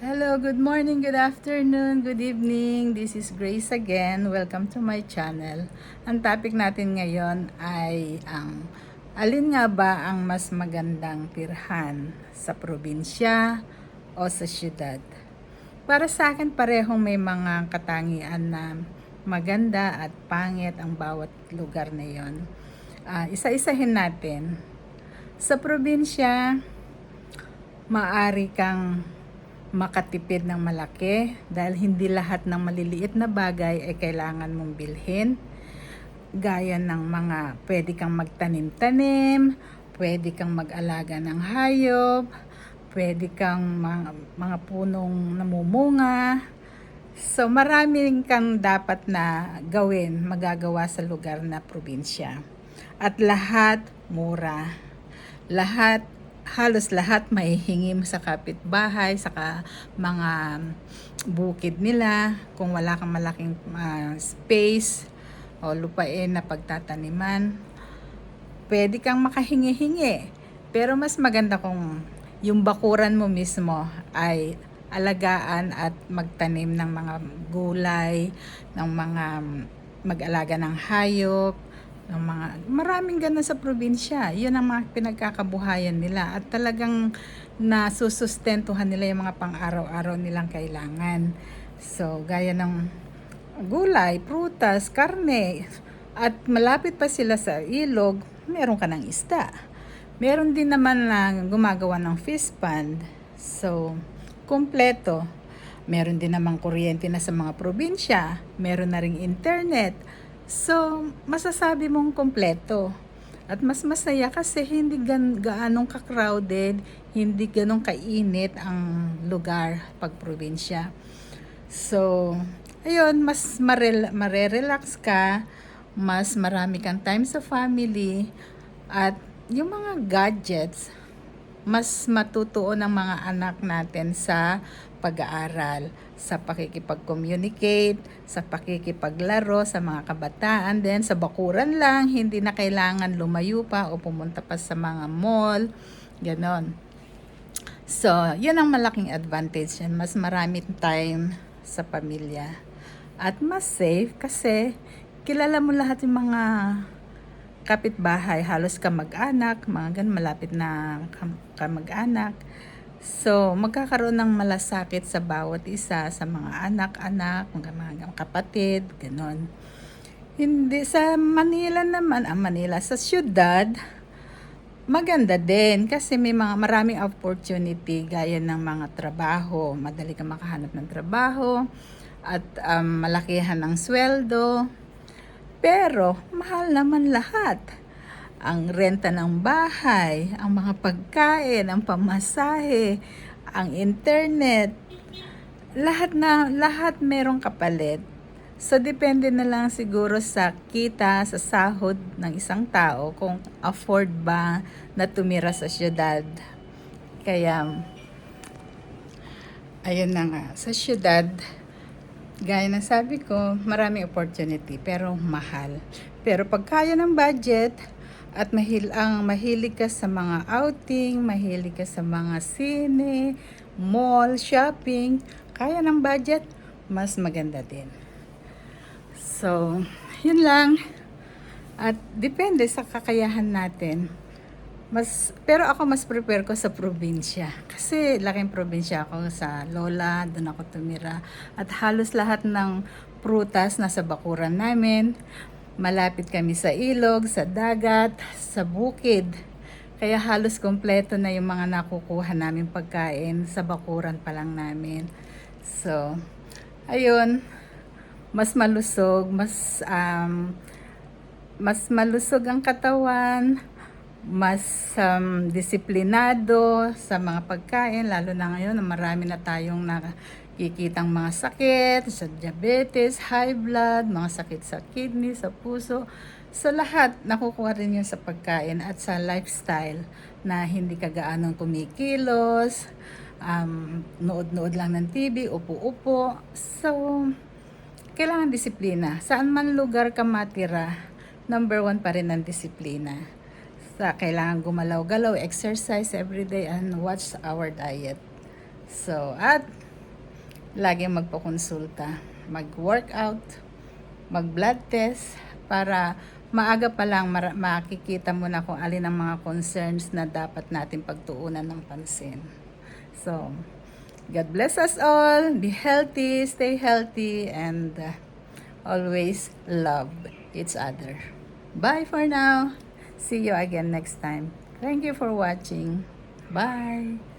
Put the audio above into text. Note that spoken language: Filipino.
Hello, good morning, good afternoon, good evening. This is Grace again. Welcome to my channel. Ang topic natin ngayon ay alin nga ba ang mas magandang tirhan, sa probinsya o sa syudad? Para sa akin parehong may mga katangian na maganda at pangit ang bawat lugar na yon. Isa-isahin natin. Sa probinsya, maaari kang makatipid ng malaki dahil hindi lahat ng maliliit na bagay ay kailangan mong bilhin. Gaya ng mga pwede kang magtanim-tanim, pwede kang mag-alaga ng hayop, pwede kang mga punong namumunga. So maraming kang dapat na gawin, magagawa sa lugar na probinsya. At lahat mura. Halos lahat maihingi mo sa kapitbahay, saka mga bukid nila, kung wala kang malaking space o lupain na pagtataniman, pwede kang makahingi-hingi. Pero mas maganda kung yung bakuran mo mismo ay alagaan at magtanim ng mga gulay, ng mga mag-alaga ng hayop, ng mga maraming ganun sa probinsya. Yun ang mga pinagkakabuhayan nila at talagang nasusustentuhan nila yung mga pang-araw-araw nilang kailangan. So, gaya ng gulay, prutas, karne, at malapit pa sila sa ilog, meron ka ng isda. Meron din naman na gumagawa ng fish pond. So, kumpleto. Meron din namang kuryente na sa mga probinsya. Meron na ring internet. So, masasabi mong kompleto. At mas masaya kasi hindi gaanong ka-crowded, hindi ganong kainit ang lugar pag probinsya. So, ayun, mas marerelax ka, mas marami kang time sa family, at yung mga gadgets, mas matutuon ang mga anak natin sa pag-aaral, sa pakikipag-communicate, sa pakikipaglaro sa mga kabataan, then sa bakuran lang, hindi na kailangan lumayo pa o pumunta pa sa mga mall, ganon. So, yun ang malaking advantage yan. Mas maraming time sa pamilya. At mas safe kasi kilala mo lahat yung mga kapitbahay, halos kamag-anak, mga ganun, malapit na kamag-anak. So, magkakaroon ng malasakit sa bawat isa, sa mga anak-anak, mga kapatid, ganon. Hindi sa Manila naman, Manila, sa syudad, maganda din kasi may mga maraming opportunity gaya ng mga trabaho. Madali ka makahanap ng trabaho at malakihan ng sweldo. Pero, mahal naman lahat. Ang renta ng bahay, ang mga pagkain, ang pamasahe, ang internet, lahat merong kapalit. So, depende na lang siguro sa kita, sa sahod ng isang tao, kung afford ba na tumira sa syudad. Kaya, ayun na nga, sa syudad, gaya ng sabi ko, maraming opportunity, pero mahal. Pero pag kaya ng budget, at mahilig ka sa mga outing, mahilig ka sa mga sine, mall, shopping, kaya ng budget, mas maganda din. So, yun lang. At depende sa kakayahan natin. Pero ako mas prepare ko sa probinsya. Kasi laking probinsya ako sa lola, doon ako tumira. At halos lahat ng prutas nasa bakuran namin. Malapit kami sa ilog, sa dagat, sa bukid. Kaya halos kompleto na yung mga nakukuha namin pagkain sa bakuran pa lang namin. So, ayun, mas malusog, mas malusog ang katawan, mas disiplinado sa mga pagkain, lalo na ngayon na marami na tayong nakikitang mga sakit, sa diabetes, high blood, mga sakit sa kidney, sa puso. So lahat nakukuha rin yun sa pagkain at sa lifestyle na hindi ka gaanong kumikilos, nood-nood lang ng TV, upo-upo. So, kailangan disiplina. Saan man lugar ka matira, number 1 pa rin ang disiplina. Kailangan gumalaw-galaw, exercise every day, and watch our diet. So, at laging magpakonsulta, mag-workout, mag-blood test, para maaga pa lang makikita mo na kung alin ang mga concerns na dapat natin pagtuunan ng pansin. So, God bless us all. Be healthy, stay healthy, and always love each other. Bye for now. See you again next time. Thank you for watching. Bye.